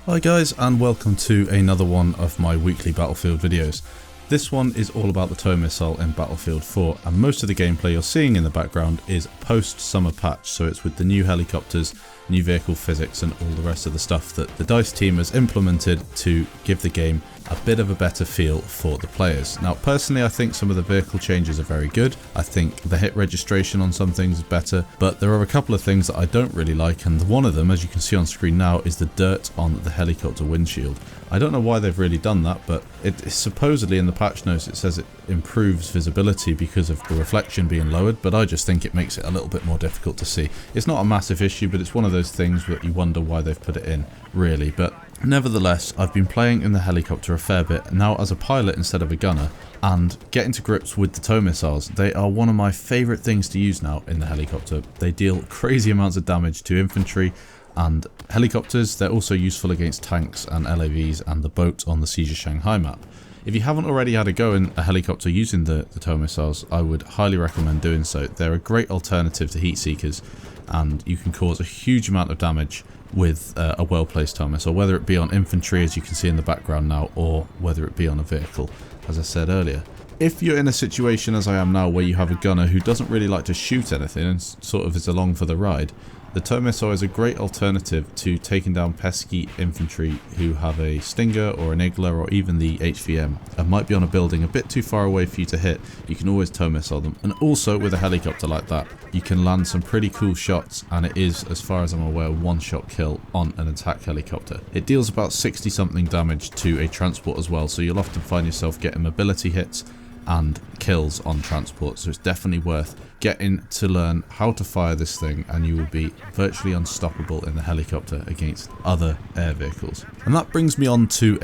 Hi guys, and welcome to another one of my weekly Battlefield videos. This one is all about the tow missile in Battlefield 4, and most of the gameplay you're seeing in the background is post-summer patch, so it's with the new helicopters, new vehicle physics and all the rest of the stuff that the DICE team has implemented to give the game a bit of a better feel for the players. Now personally I think some of the vehicle changes are very good. I think the hit registration on some things is better, but there are a couple of things that I don't really like, and one of them, as you can see on screen now, is the dirt on the helicopter windshield. I don't know why they've really done that, but it supposedly in the patch notes it says it improves visibility because of the reflection being lowered, but I just think it makes it a little bit more difficult to see. It's not a massive issue, but it's one of those things that you wonder why they've put it in, really. But nevertheless, I've been playing in the helicopter a fair bit, now as a pilot instead of a gunner, and getting to grips with the tow missiles. They are one of my favourite things to use now in the helicopter. They deal crazy amounts of damage to infantry and helicopters. They're also useful against tanks and LAVs and the boat on the Siege of Shanghai map. If you haven't already had a go in a helicopter using the tow missiles, I would highly recommend doing so. They're a great alternative to heat seekers, and you can cause a huge amount of damage with a well-placed tow missile, whether it be on infantry, as you can see in the background now, or whether it be on a vehicle, as I said earlier. If you're in a situation as I am now where you have a gunner who doesn't really like to shoot anything and sort of is along for the ride, the tow missile is a great alternative to taking down pesky infantry who have a Stinger or an Igla or even the HVM and might be on a building a bit too far away for you to hit. You can always tow missile them, and also with a helicopter like that you can land some pretty cool shots, and it is, as far as I'm aware, one-shot kill on an attack helicopter. It deals about 60 something damage to a transport as well, so you'll often find yourself getting mobility hits and kills on transport, so it's definitely worth getting to learn how to fire this thing, and you will be virtually unstoppable in the helicopter against other air vehicles. And that brings me on to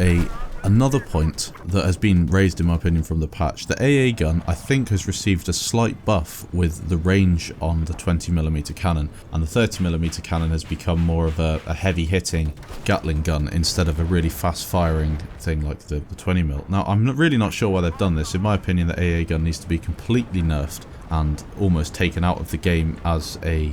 another point that has been raised in my opinion from the patch. The AA gun, I think, has received a slight buff with the range on the 20mm cannon, and the 30mm cannon has become more of a heavy hitting Gatling gun instead of a really fast firing thing like the 20mm. Now I'm really not sure why they've done this. In my opinion, the AA gun needs to be completely nerfed and almost taken out of the game as a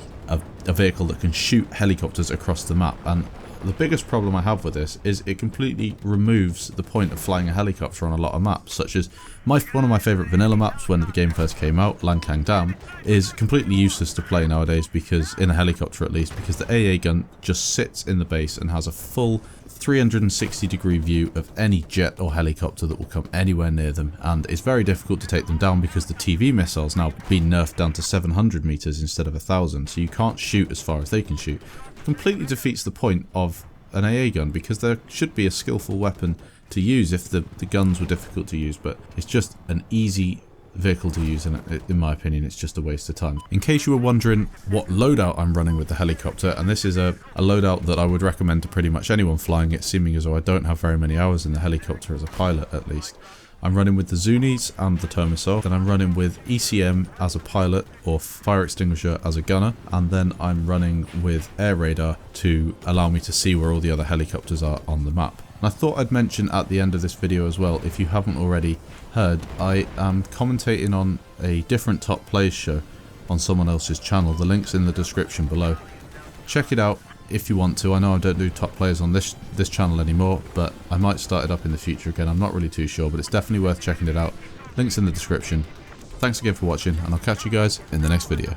vehicle that can shoot helicopters across the map. And the biggest problem I have with this is it completely removes the point of flying a helicopter on a lot of maps, such as one of my favourite vanilla maps when the game first came out, Lankang Dam, is completely useless to play nowadays, because in a helicopter at least, because the AA gun just sits in the base and has a full 360-degree view of any jet or helicopter that will come anywhere near them, and it's very difficult to take them down because the TV missile's now been nerfed down to 700 meters instead of 1000, so you can't shoot as far as they can shoot. Completely defeats the point of an AA gun, because there should be a skillful weapon to use if the guns were difficult to use, but it's just an easy vehicle to use, and in my opinion it's just a waste of time. In case you were wondering what loadout I'm running with the helicopter, and this is a loadout that I would recommend to pretty much anyone flying it, seeming as though I don't have very many hours in the helicopter as a pilot at least. I'm running with the Zunis and the tow missile, then I'm running with ECM as a pilot or fire extinguisher as a gunner, and then I'm running with air radar to allow me to see where all the other helicopters are on the map. And I thought I'd mention at the end of this video as well, if you haven't already heard, I am commentating on a different top players show on someone else's channel. The link's in the description below. Check it out if you want to. I know I don't do top players on this channel anymore, but I might start it up in the future again. I'm not really too sure, but it's definitely worth checking it out. Link's in the description. Thanks again for watching, and I'll catch you guys in the next video.